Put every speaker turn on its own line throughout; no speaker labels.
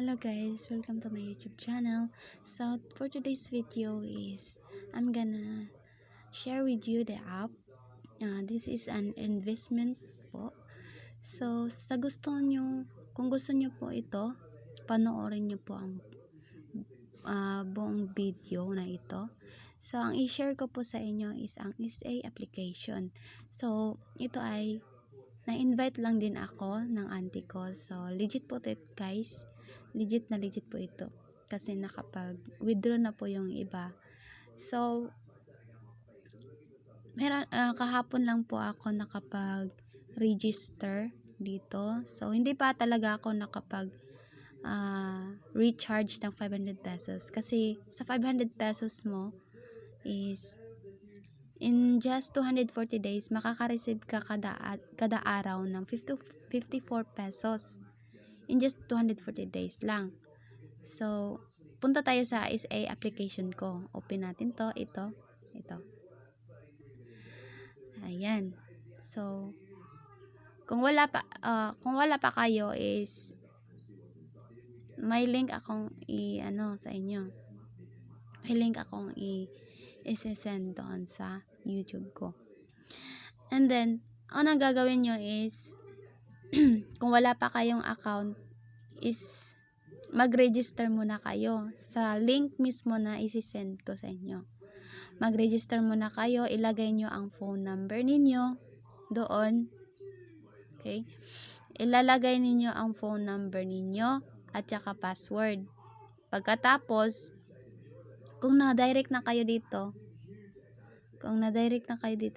Hello guys, welcome to my YouTube channel. So for today's video is I'm gonna share with you the app. This is an investment po. So kung gusto nyo po ito, panoorin nyo po ang buong video na ito. So ang i-share ko po sa inyo is ang SA application. So ito ay na-invite lang din ako ng auntie ko. So, legit po ito guys. Legit na legit po ito. Kasi nakapag-withdraw na po yung iba. So, kahapon lang po ako nakapag-register dito. So, hindi pa talaga ako recharge ng 500 pesos. Kasi, sa 500 pesos mo is in just 240 days, makaka-receive ka kada araw ng 54 pesos. In just 240 days lang. So, punta tayo sa SA application ko. Open natin to. Ito. Ayan. So, kung wala pa kayo is may link akong sa inyo. May link akong i-send doon sa YouTube ko. And then, ang gagawin nyo is kung wala pa kayong account is mag-register muna kayo sa link mismo na isi-send ko sa inyo. Mag-register muna kayo, ilagay nyo ang phone number ninyo doon. Okay? Ilalagay ninyo ang phone number ninyo at saka password. Pagkatapos, kung na-direct na kayo dito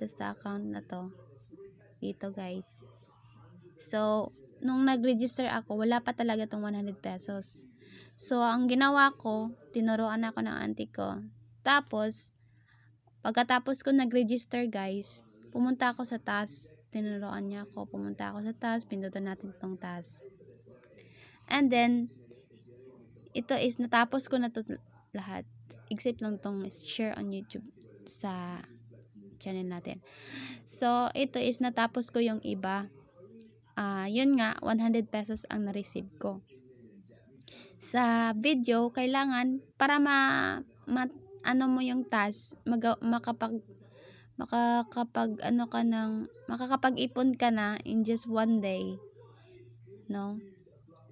sa account na to, dito guys. So, nung nag-register ako, wala pa talaga tong 100 pesos. So, ang ginawa ko, tinuruan ako ng auntie ko. Tapos, pagkatapos ko nag-register guys, pumunta ako sa task. Tinuruan niya ako, pumunta ako sa task, pindutin natin itong task. And then, ito is natapos ko na to lahat. Except lang tong share on YouTube sa channel natin. So, ito is natapos ko yung iba. Yun nga, 100 pesos ang na-receive ko. Sa video, kailangan para mo yung task, makakapag-ipon ka na in just one day. No?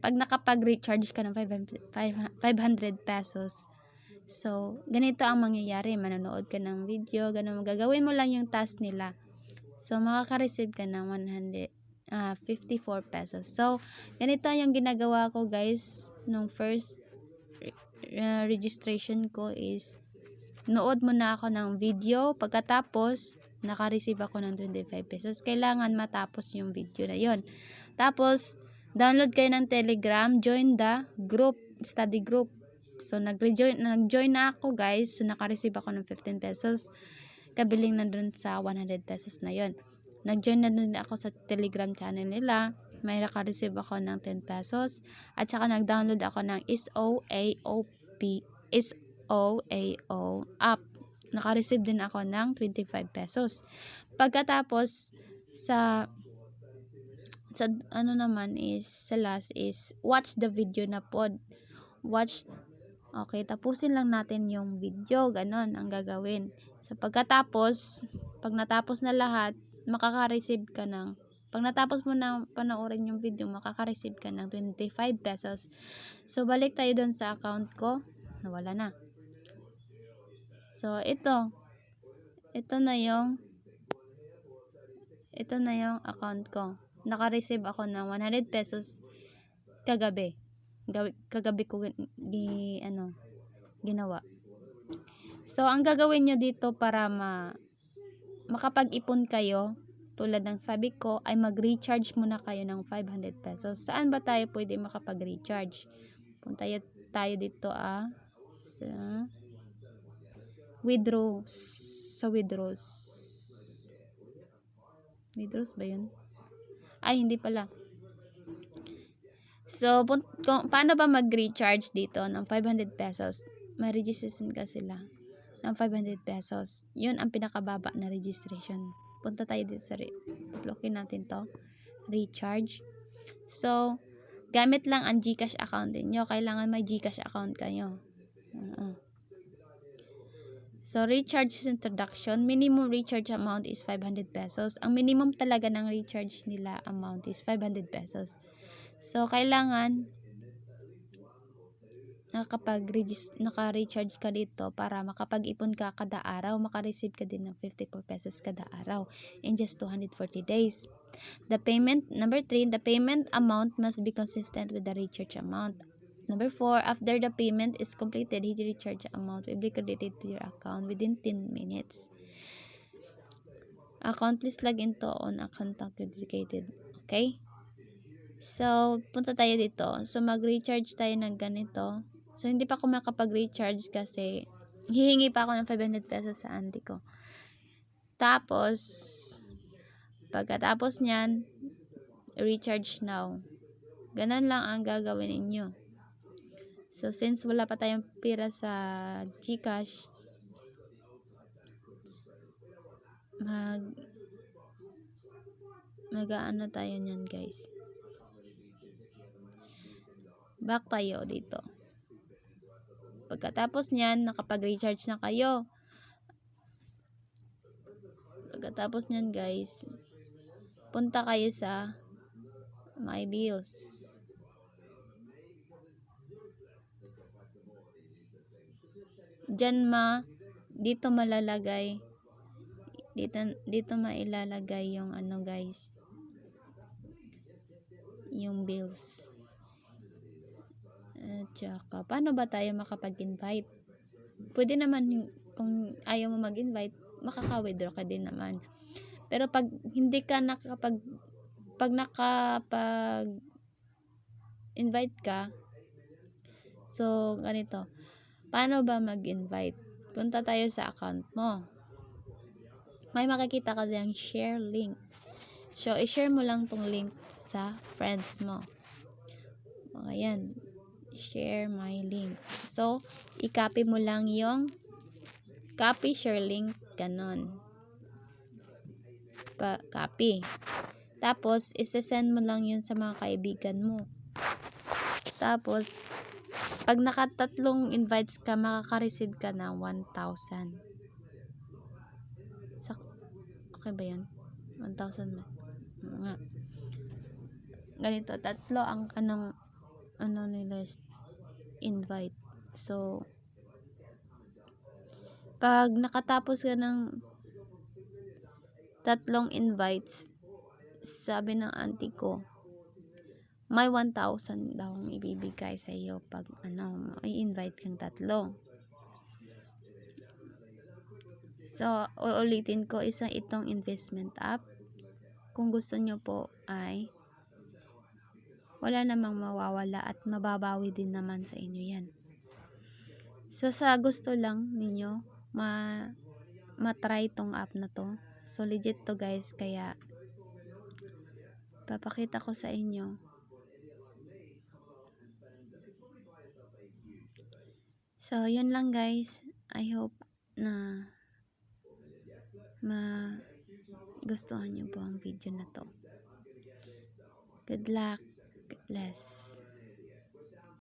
Pag nakapag-recharge ka ng 500 pesos, so, ganito ang mangyayari. Manonood ka ng video, ganun. Gagawin mo lang yung task nila. So, makaka-receive ka ng 54 pesos. So, ganito yung ginagawa ko guys. Nung first registration ko is, nood muna ako ng video. Pagkatapos, naka-receive ako ng 25 pesos. Kailangan matapos yung video na yon. Tapos, download kayo ng Telegram, join the group, study group. So, nag-join na ako guys. So, naka-receive ako ng 15 pesos. Kabiling na dun sa 100 pesos na yon. Nag-join na dun ako sa Telegram channel nila. May naka-receive ako ng 10 pesos. At saka nag-download ako ng SOAO app. Naka-receive din ako ng 25 pesos. Pagkatapos, sa last is watch the video na pod. Okay, tapusin lang natin yung video, ganon ang gagawin. So, pag natapos na lahat, pag natapos mo na panoorin yung video, makaka-receive ka ng 25 pesos. So, balik tayo dun sa account ko, nawala na. So, ito na yung account ko. Naka-receive ako ng 100 pesos kagabi. Kagabi ko ginawa. So, ang gagawin nyo dito para makapag-ipon kayo, tulad ng sabi ko, ay mag-recharge muna kayo ng 500 pesos. Saan ba tayo pwede makapag-recharge? Punta tayo dito sa withdraws. Sa withdraws. Withdraws ba yun? Ay, hindi pala. So, paano ba mag-recharge dito ng 500 pesos? May registration ka sila ng 500 pesos. Yun ang pinakababa na registration. Punta tayo dito sa tulokin natin to. Recharge. So, Gamit lang ang GCash account niyo. Kailangan may GCash account kayo. So, recharge introduction. Minimum recharge amount is 500 pesos. Ang minimum talaga ng recharge nila amount is 500 pesos. So, kailangan naka-recharge ka dito para makapag-ipon ka kada araw. Makareceive ka din ng 54 pesos kada araw in just 240 days. Number 3, the payment amount must be consistent with the recharge amount. Number 4, after the payment is completed, his recharge amount will be credited to your account within 10 minutes. Account, please log into on account authenticated. Okay? So, punta tayo dito. So, mag-recharge tayo ng ganito. So, hindi pa ako makapag-recharge kasi hihingi pa ako ng 500 pesos sa auntie ko. Tapos, pagkatapos nyan, recharge now. Ganun lang ang gagawin ninyo. So, since wala pa tayong pira sa GCash, mag-ano tayo nyan, guys. Back tayo dito. Pagkatapos nyan, nakapag-recharge na kayo. Pagkatapos nyan, guys, punta kayo sa My Bills. Diyan dito malalagay, dito mailalagay yung ano, guys, yung bills. At saka, paano ba tayo makapag-invite? Pwede naman kung ayaw mo mag-invite, makaka-withdraw ka din naman. Pero pag hindi ka pag nakapag-invite ka, so, ganito. Paano ba mag-invite? Punta tayo sa account mo. May makikita ka diyang share link. So, i-share mo lang tong link sa friends mo. Ayan. Share my link. So, i-copy mo lang yung copy share link. Ganon. Copy. Tapos, isi-send mo lang yun sa mga kaibigan mo. Tapos, pag nakatatlong invites ka, makaka-receive ka ng 1,000. Okay ba yun? 1,000 ba? Nga. Ganito, tatlo ang ano nila invite. So, pag nakatapos ka ng tatlong invites, sabi ng auntie ko, may 1,000 daw ang ibibigay sa iyo pag i-invite kang tatlo. So, uulitin ko, itong investment app. Kung gusto nyo po ay wala namang mawawala at mababawi din naman sa inyo yan. So, sa gusto lang ninyo matry tong app na to. So, legit to, guys. Kaya papakita ko sa inyo. So, yun lang, guys. I hope na gustuhan nyo po ang video na to. Good luck. God bless.